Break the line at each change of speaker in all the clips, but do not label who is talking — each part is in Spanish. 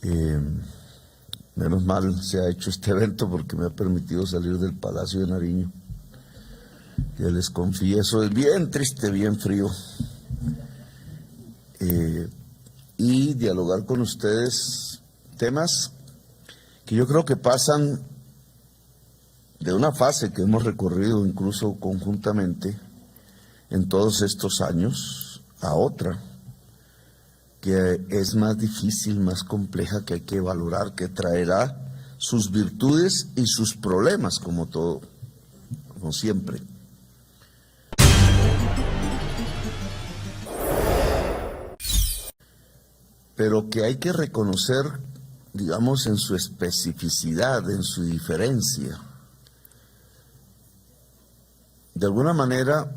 Eh, Menos mal se ha hecho este evento porque me ha permitido salir del Palacio de Nariño, que les confieso es bien triste, bien frío, y dialogar con ustedes temas que yo creo que pasan de una fase que hemos recorrido incluso conjuntamente en todos estos años a otra, que es más difícil, más compleja, que hay que valorar, que traerá sus virtudes y sus problemas, como todo, como siempre. Pero que hay que reconocer, digamos, en su especificidad, en su diferencia. De alguna manera,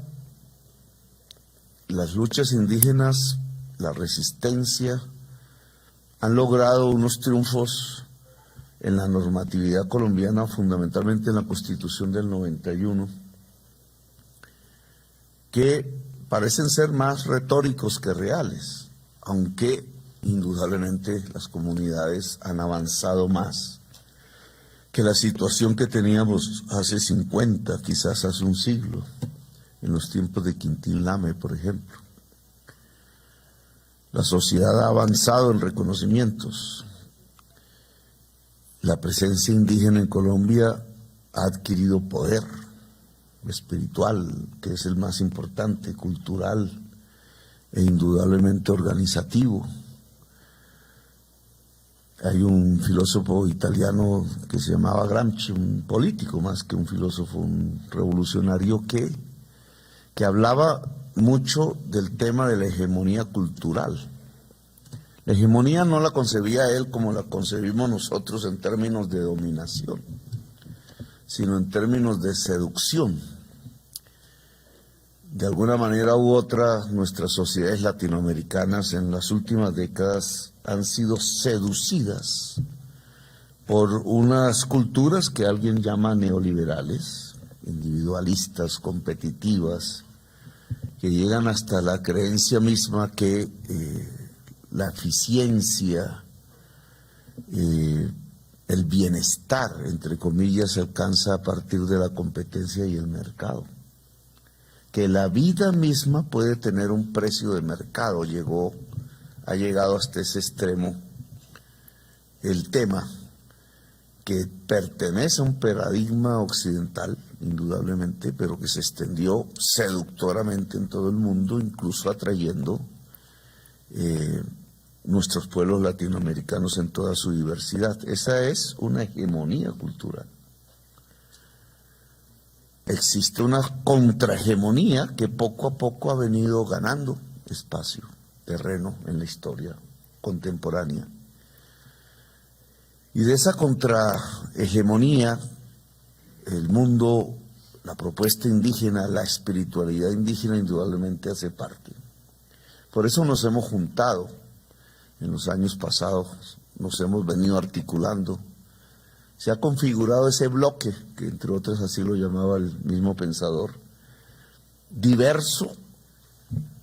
las luchas indígenas, la resistencia, han logrado unos triunfos en la normatividad colombiana, fundamentalmente en la Constitución del 91, que parecen ser más retóricos que reales, aunque indudablemente las comunidades han avanzado más que la situación que teníamos hace 50, quizás hace un siglo, en los tiempos de Quintín Lame, por ejemplo. La sociedad ha avanzado en reconocimientos. La presencia indígena en Colombia ha adquirido poder espiritual, que es el más importante, cultural e indudablemente organizativo. Hay un filósofo italiano que se llamaba Gramsci, un político más que un filósofo, un revolucionario que hablaba mucho del tema de la hegemonía cultural. La hegemonía no la concebía él como la concebimos nosotros en términos de dominación, sino en términos de seducción. De alguna manera u otra, nuestras sociedades latinoamericanas en las últimas décadas han sido seducidas por unas culturas que alguien llama neoliberales, individualistas, competitivas, que llegan hasta la creencia misma que la eficiencia, el bienestar, entre comillas, se alcanza a partir de la competencia y el mercado. Que la vida misma puede tener un precio de mercado, ha llegado hasta ese extremo el tema, que pertenece a un paradigma occidental, indudablemente, pero que se extendió seductoramente en todo el mundo, incluso atrayendo nuestros pueblos latinoamericanos en toda su diversidad. Esa es una hegemonía cultural. Existe una contrahegemonía que poco a poco ha venido ganando espacio, terreno en la historia contemporánea. Y de esa contrahegemonía, el mundo, la propuesta indígena, la espiritualidad indígena indudablemente hace parte. Por eso nos hemos juntado en los años pasados, nos hemos venido articulando. Se ha configurado ese bloque, que entre otras así lo llamaba el mismo pensador, diverso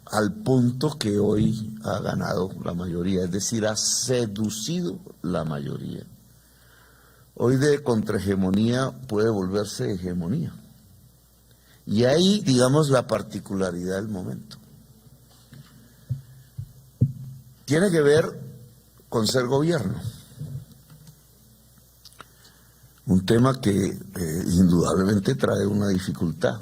al punto que hoy ha ganado la mayoría, es decir, ha seducido la mayoría. Hoy de contrahegemonía puede volverse hegemonía. Y ahí, digamos, la particularidad del momento. Tiene que ver con ser gobierno. Un tema que indudablemente trae una dificultad.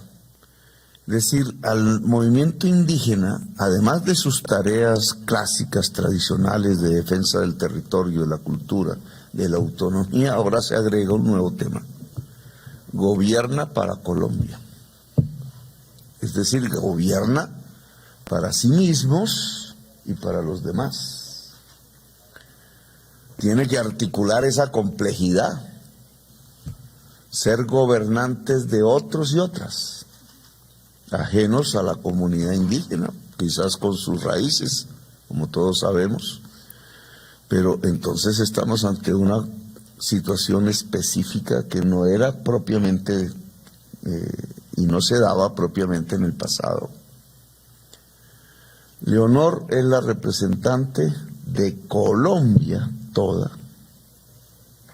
Es decir, al movimiento indígena, además de sus tareas clásicas, tradicionales de defensa del territorio, de la cultura, de la autonomía, ahora se agrega un nuevo tema. Gobierna para Colombia. Es decir, gobierna para sí mismos y para los demás. Tiene que articular esa complejidad. Ser gobernantes de otros y otras, ajenos a la comunidad indígena, quizás con sus raíces, como todos sabemos, pero entonces estamos ante una situación específica que no era propiamente y no se daba propiamente en el pasado. Leonor es la representante de Colombia toda,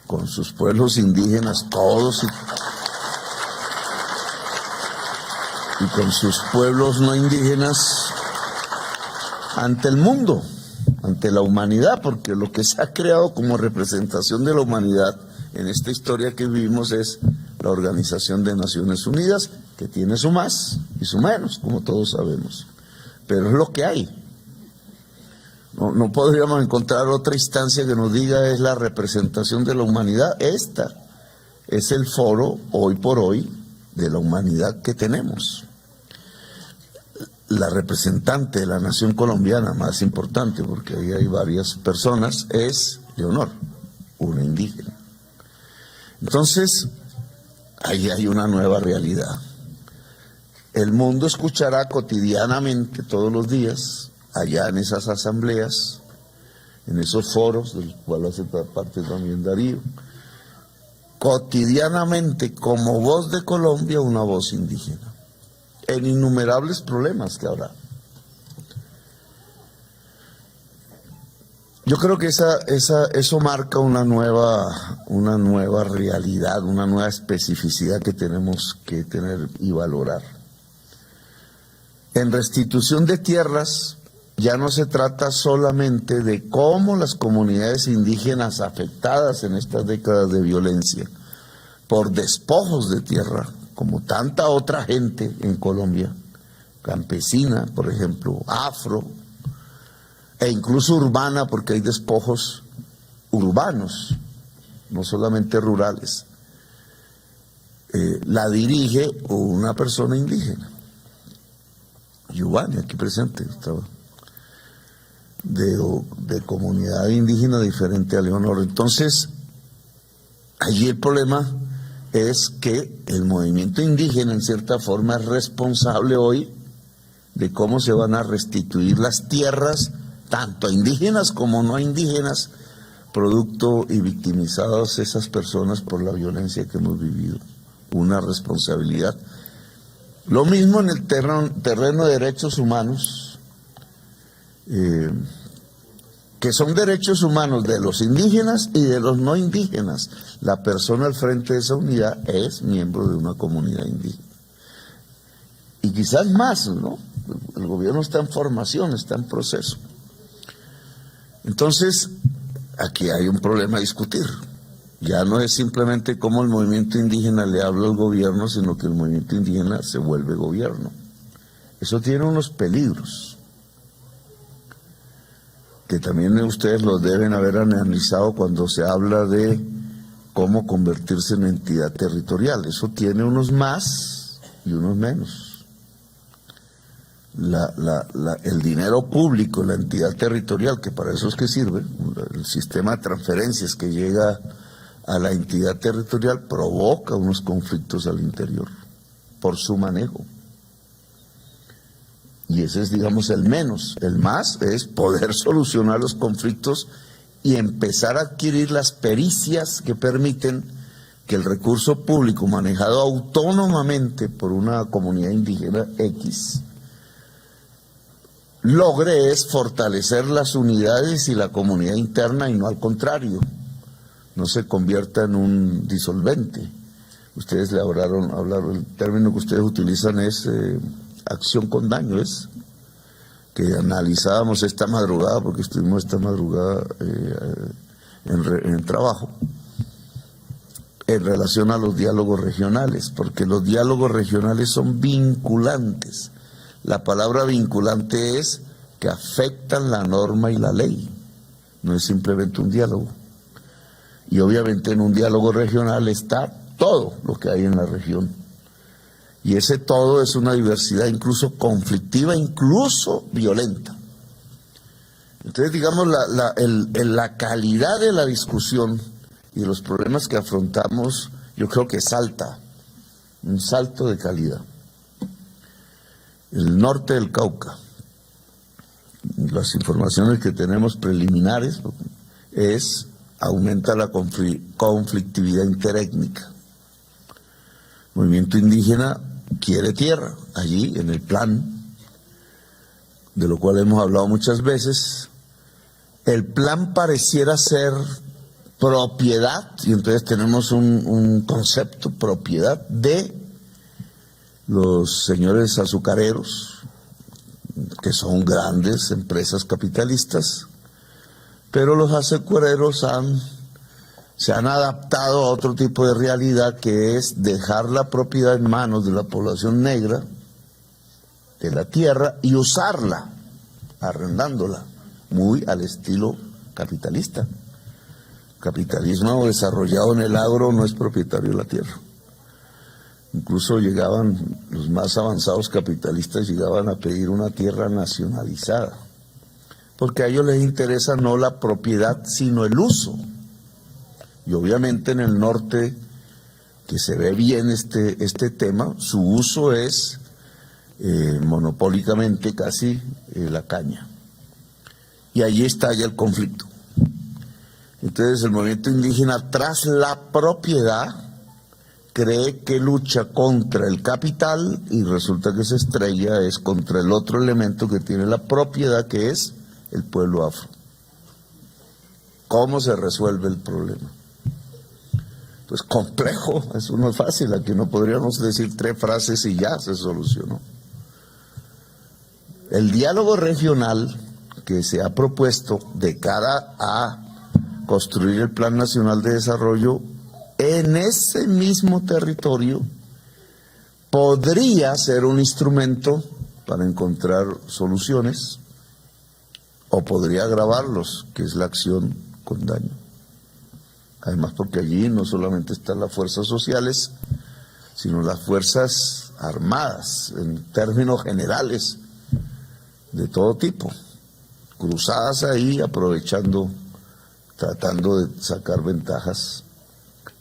con sus pueblos indígenas todos y con sus pueblos no indígenas ante el mundo, ante la humanidad, porque lo que se ha creado como representación de la humanidad en esta historia que vivimos es la Organización de Naciones Unidas, que tiene su más y su menos, como todos sabemos, pero es lo que hay. No podríamos encontrar otra instancia que nos diga es la representación de la humanidad. Esta es el foro hoy por hoy de la humanidad que tenemos. La representante de la nación colombiana más importante, porque ahí hay varias personas, es Leonor, una indígena. Entonces, ahí hay una nueva realidad. El mundo escuchará cotidianamente, todos los días, allá en esas asambleas, en esos foros, del cual hace parte también Darío, cotidianamente, como voz de Colombia, una voz indígena, en innumerables problemas que habrá. Yo creo que eso marca una nueva realidad, una nueva especificidad que tenemos que tener y valorar. En restitución de tierras, ya no se trata solamente de cómo las comunidades indígenas afectadas en estas décadas de violencia por despojos de tierra, como tanta otra gente en Colombia, campesina, por ejemplo, afro, e incluso urbana, porque hay despojos urbanos, no solamente rurales, la dirige una persona indígena. Giovanni, aquí presente, estaba de comunidad indígena diferente a Leonor. Entonces, allí el problema es que el movimiento indígena en cierta forma es responsable hoy de cómo se van a restituir las tierras, tanto a indígenas como no indígenas, producto y victimizadas esas personas por la violencia que hemos vivido. Una responsabilidad. Lo mismo en el terreno de derechos humanos, que son derechos humanos de los indígenas y de los no indígenas. La persona al frente de esa unidad es miembro de una comunidad indígena. Y quizás más, ¿no? El gobierno está en formación, está en proceso. Entonces, aquí hay un problema a discutir. Ya no es simplemente cómo el movimiento indígena le habla al gobierno, sino que el movimiento indígena se vuelve gobierno. Eso tiene unos peligros, que también ustedes los deben haber analizado cuando se habla de cómo convertirse en entidad territorial. Eso tiene unos más y unos menos. El dinero público, la entidad territorial, que para eso es que sirve, el sistema de transferencias que llega a la entidad territorial provoca unos conflictos al interior por su manejo. Y ese es, digamos, el menos. El más es poder solucionar los conflictos y empezar a adquirir las pericias que permiten que el recurso público manejado autónomamente por una comunidad indígena X logre es fortalecer las unidades y la comunidad interna y no al contrario, no se convierta en un disolvente. Ustedes le hablaron, el término que ustedes utilizan es acción con daño, es que analizábamos esta madrugada, porque estuvimos esta madrugada en trabajo, en relación a los diálogos regionales, porque los diálogos regionales son vinculantes. La palabra vinculante es que afectan la norma y la ley, no es simplemente un diálogo. Y obviamente en un diálogo regional está todo lo que hay en la región. Y ese todo es una diversidad incluso conflictiva, incluso violenta. Entonces, digamos, la calidad de la discusión y de los problemas que afrontamos, yo creo que salta, un salto de calidad. El norte del Cauca, las informaciones que tenemos preliminares es aumenta la conflictividad interétnica. El movimiento indígena quiere tierra allí en el plan, de lo cual hemos hablado muchas veces, el plan pareciera ser propiedad, y entonces tenemos un concepto, propiedad de los señores azucareros, que son grandes empresas capitalistas, pero los azucareros se han adaptado a otro tipo de realidad, que es dejar la propiedad en manos de la población negra de la tierra y usarla, arrendándola, muy al estilo capitalista. Capitalismo desarrollado en el agro no es propietario de la tierra. Incluso llegaban, los más avanzados capitalistas llegaban a pedir una tierra nacionalizada, porque a ellos les interesa no la propiedad, sino el uso. Y obviamente en el norte, que se ve bien este tema, su uso es monopólicamente casi la caña. Y allí estalla el conflicto. Entonces el movimiento indígena, tras la propiedad, cree que lucha contra el capital y resulta que se estrella es contra el otro elemento que tiene la propiedad, que es el pueblo afro. ¿Cómo se resuelve el problema? Pues complejo, eso no es fácil, aquí no podríamos decir 3 frases y ya se solucionó. El diálogo regional que se ha propuesto de cara a construir el Plan Nacional de Desarrollo en ese mismo territorio podría ser un instrumento para encontrar soluciones, o podría agravarlos, que es la acción con daño. Además, porque allí no solamente están las fuerzas sociales, sino las fuerzas armadas, en términos generales, de todo tipo, cruzadas ahí, aprovechando, tratando de sacar ventajas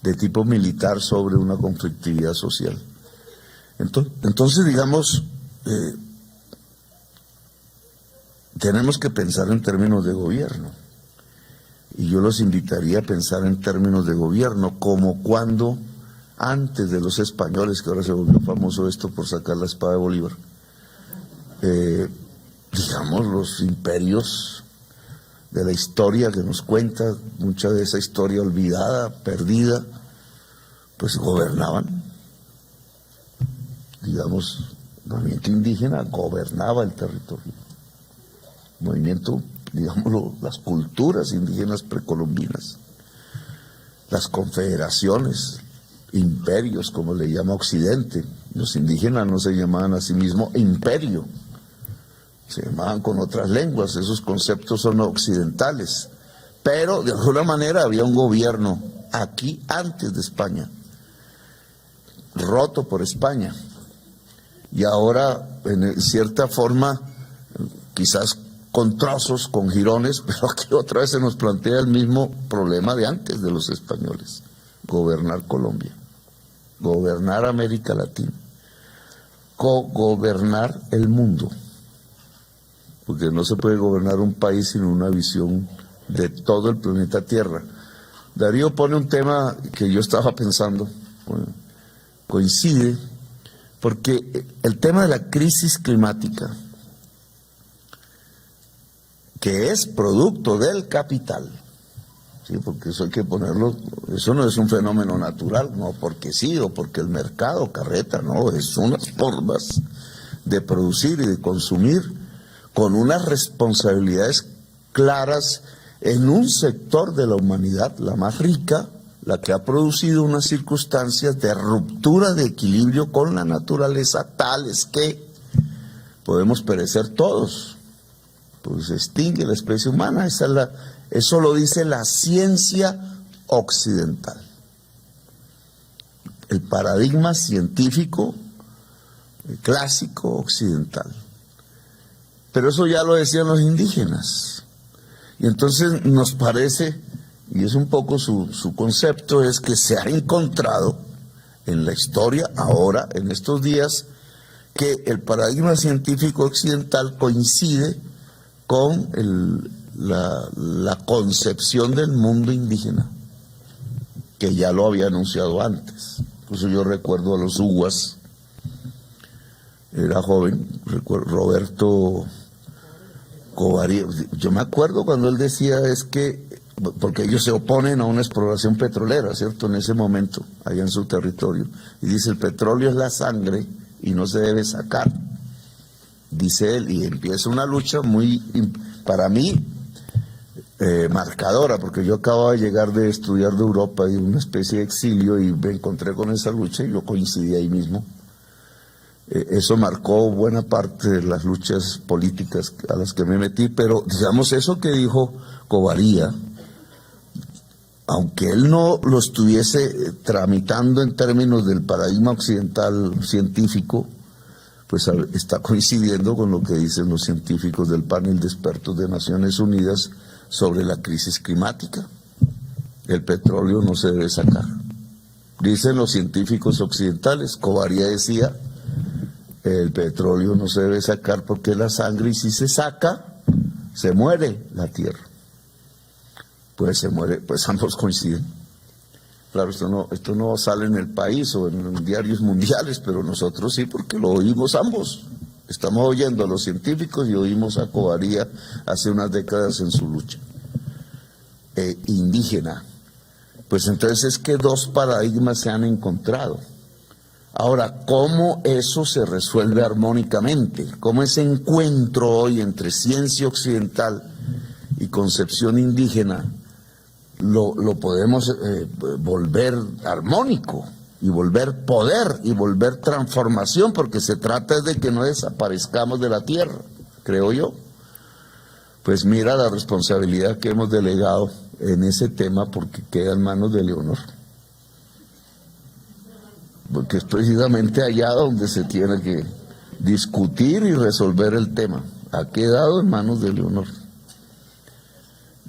de tipo militar sobre una conflictividad social. Entonces digamos, tenemos que pensar en términos de gobierno. Y yo los invitaría a pensar en términos de gobierno, como cuando, antes de los españoles, que ahora se volvió famoso esto por sacar la espada de Bolívar, digamos, los imperios de la historia que nos cuenta, mucha de esa historia olvidada, perdida, pues gobernaban. Digamos, el movimiento indígena gobernaba el territorio. El movimiento, digámoslo, las culturas indígenas precolombinas, las confederaciones, imperios, como le llama Occidente. Los indígenas no se llamaban a sí mismos imperio, se llamaban con otras lenguas, esos conceptos son occidentales, pero de alguna manera había un gobierno aquí antes de España, roto por España, y ahora en cierta forma, quizás con trozos, con jirones, pero aquí otra vez se nos plantea el mismo problema de antes de los españoles: gobernar Colombia, gobernar América Latina, co-gobernar el mundo, porque no se puede gobernar un país sin una visión de todo el planeta Tierra. Darío pone un tema que yo estaba pensando, bueno, coincide, porque el tema de la crisis climática, que es producto del capital, ¿sí? Porque eso hay que ponerlo, eso no es un fenómeno natural, no porque sí o porque el mercado carreta, no, es unas formas de producir y de consumir con unas responsabilidades claras en un sector de la humanidad, la más rica, la que ha producido unas circunstancias de ruptura de equilibrio con la naturaleza tales que podemos perecer todos, pues se extingue la especie humana. Eso lo dice la ciencia occidental, el paradigma científico clásico occidental. Pero eso ya lo decían los indígenas. Y entonces nos parece, y es un poco su concepto, es que se ha encontrado en la historia, ahora, en estos días, que el paradigma científico occidental coincide con la concepción del mundo indígena, que ya lo había anunciado antes. Por eso yo recuerdo a los uguas, era joven, recuerdo Roberto Covaría, yo me acuerdo cuando él decía es que, porque ellos se oponen a una exploración petrolera, ¿cierto? En ese momento, allá en su territorio. Y dice, el petróleo es la sangre y no se debe sacar. Dice él, y empieza una lucha muy, para mí, marcadora, porque yo acababa de llegar de estudiar de Europa y una especie de exilio y me encontré con esa lucha y yo coincidí ahí mismo. Eso marcó buena parte de las luchas políticas a las que me metí, pero digamos eso que dijo Covaría, aunque él no lo estuviese tramitando en términos del paradigma occidental científico, pues está coincidiendo con lo que dicen los científicos del panel de expertos de Naciones Unidas sobre la crisis climática. El petróleo no se debe sacar. Dicen los científicos occidentales, Covaría decía, el petróleo no se debe sacar porque es la sangre y si se saca, se muere la tierra. Pues se muere, pues ambos coinciden. Claro, esto no sale en El País o en diarios mundiales, pero nosotros sí, porque lo oímos ambos. Estamos oyendo a los científicos y oímos a Covaría hace unas décadas en su lucha. Indígena. Pues entonces es que dos paradigmas se han encontrado. Ahora, ¿cómo eso se resuelve armónicamente? ¿Cómo ese encuentro hoy entre ciencia occidental y concepción indígena lo podemos volver armónico y volver poder y volver transformación? Porque se trata de que no desaparezcamos de la tierra, creo yo. Pues mira la responsabilidad que hemos delegado en ese tema porque queda en manos de Leonor. Porque es precisamente allá donde se tiene que discutir y resolver el tema. Ha quedado en manos de Leonor.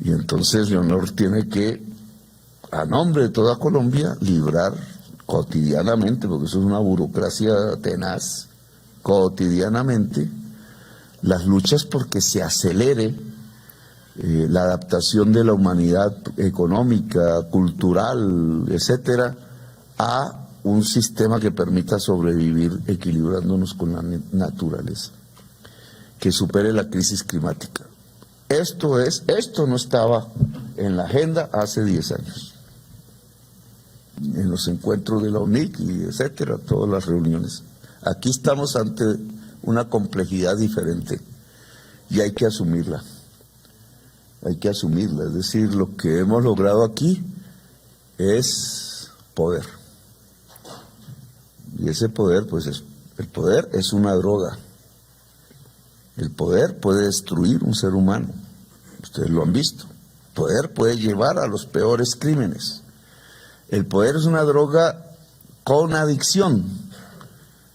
Y entonces Leonor tiene que, a nombre de toda Colombia, librar cotidianamente, porque eso es una burocracia tenaz, cotidianamente, las luchas porque se acelere la adaptación de la humanidad económica, cultural, etcétera, a un sistema que permita sobrevivir equilibrándonos con la naturaleza, que supere la crisis climática. Esto no estaba en la agenda hace 10 años, en los encuentros de la UNIC y etcétera, todas las reuniones. Aquí estamos ante una complejidad diferente y hay que asumirla. Hay que asumirla, es decir, lo que hemos logrado aquí es poder. Y ese poder, pues el poder es una droga. El poder puede destruir un ser humano. Ustedes lo han visto. El poder puede llevar a los peores crímenes. El poder es una droga con adicción.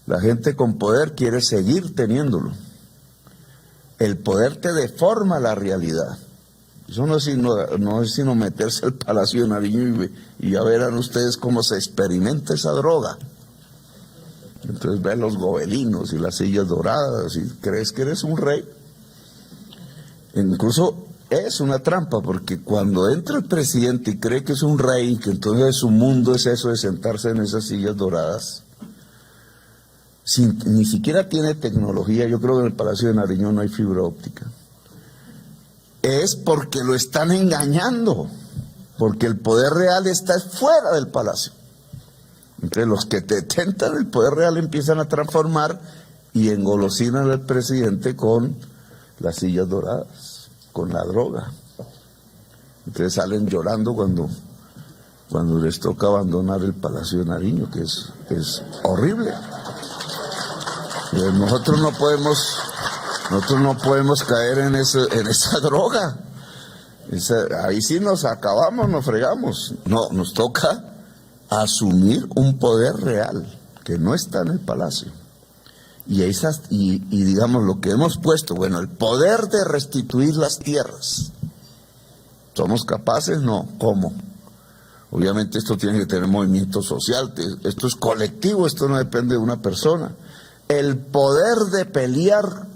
La gente con poder quiere seguir teniéndolo. El poder te deforma la realidad. Eso no es sino meterse al Palacio de Nariño y ya verán ustedes cómo se experimenta esa droga. Entonces ven los gobelinos y las sillas doradas y crees que eres un rey. Incluso es una trampa porque cuando entra el presidente y cree que es un rey, que entonces su mundo es eso de sentarse en esas sillas doradas, ni siquiera tiene tecnología. Yo creo que en el Palacio de Nariño no hay fibra óptica. Es porque lo están engañando, porque el poder real está fuera del palacio. Entre los que te tentan el poder real empiezan a transformar y engolosinan al presidente con las sillas doradas, con la droga. Entonces salen llorando cuando les toca abandonar el Palacio de Nariño, que es horrible. Nosotros no podemos caer en esa droga. Ahí sí nos acabamos, nos fregamos. No, nos toca asumir un poder real que no está en el palacio. Y digamos lo que hemos puesto, bueno, el poder de restituir las tierras. ¿Somos capaces? No. ¿Cómo? Obviamente esto tiene que tener movimiento social, esto es colectivo, esto no depende de una persona. El poder de pelear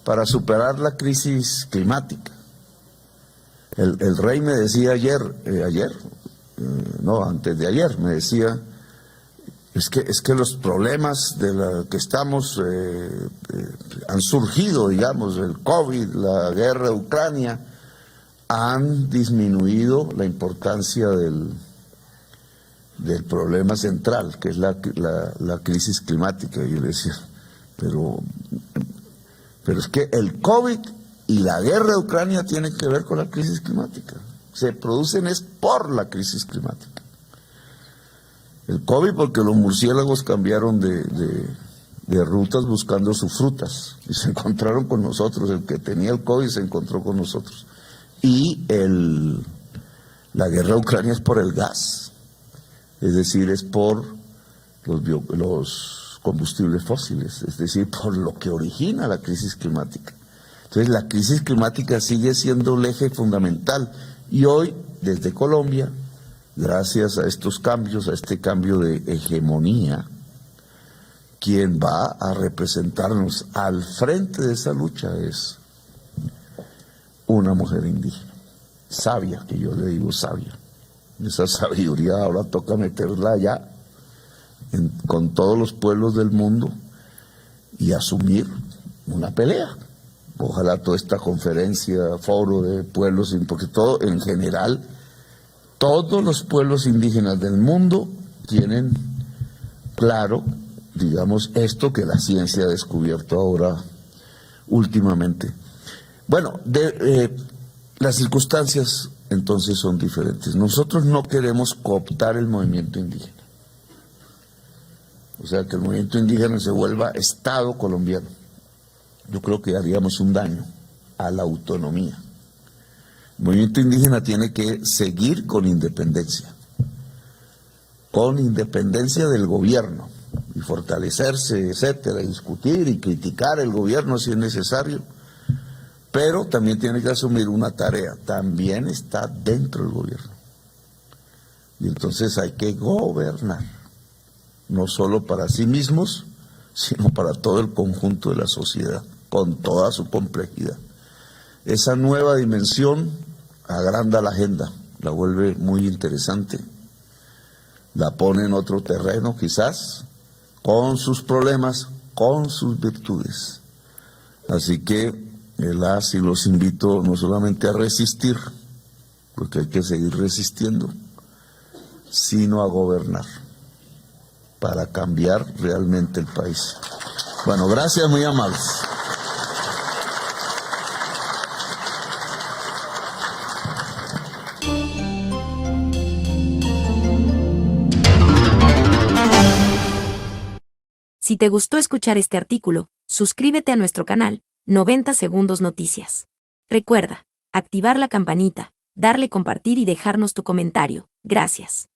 para superar la crisis climática. El rey me decía antes de ayer, me decía, Es que los problemas de los que estamos han surgido, digamos, el COVID, la guerra de Ucrania, han disminuido la importancia del problema central, que es la crisis climática. Y yo le decía, pero es que el COVID y la guerra de Ucrania tienen que ver con la crisis climática. Se producen es por la crisis climática. El COVID porque los murciélagos cambiaron de rutas buscando sus frutas y se encontraron con nosotros. El que tenía el COVID se encontró con nosotros. Y la guerra de Ucrania es por el gas, es decir, es por los combustibles fósiles, es decir, por lo que origina la crisis climática. Entonces la crisis climática sigue siendo el eje fundamental y hoy desde Colombia, gracias a estos cambios, a este cambio de hegemonía, quien va a representarnos al frente de esa lucha es una mujer indígena, sabia, que yo le digo sabia. Esa sabiduría ahora toca meterla allá con todos los pueblos del mundo y asumir una pelea. Ojalá toda esta conferencia, foro de pueblos, porque todo en general, todos los pueblos indígenas del mundo tienen claro, digamos, esto que la ciencia ha descubierto ahora últimamente. Bueno, las circunstancias entonces son diferentes. Nosotros no queremos cooptar el movimiento indígena. O sea, que el movimiento indígena se vuelva Estado colombiano. Yo creo que haríamos un daño a la autonomía. El movimiento indígena tiene que seguir con independencia del gobierno y fortalecerse, etcétera, y discutir y criticar el gobierno si es necesario, pero también tiene que asumir una tarea, también está dentro del gobierno. Y entonces hay que gobernar, no solo para sí mismos, sino para todo el conjunto de la sociedad, con toda su complejidad. Esa nueva dimensión agranda la agenda, la vuelve muy interesante, la pone en otro terreno quizás, con sus problemas, con sus virtudes. Así que y los invito no solamente a resistir, porque hay que seguir resistiendo, sino a gobernar, para cambiar realmente el país. Bueno, gracias, muy amables.
Si te gustó escuchar este artículo, suscríbete a nuestro canal, 90 Segundos Noticias. Recuerda, activar la campanita, darle compartir y dejarnos tu comentario. Gracias.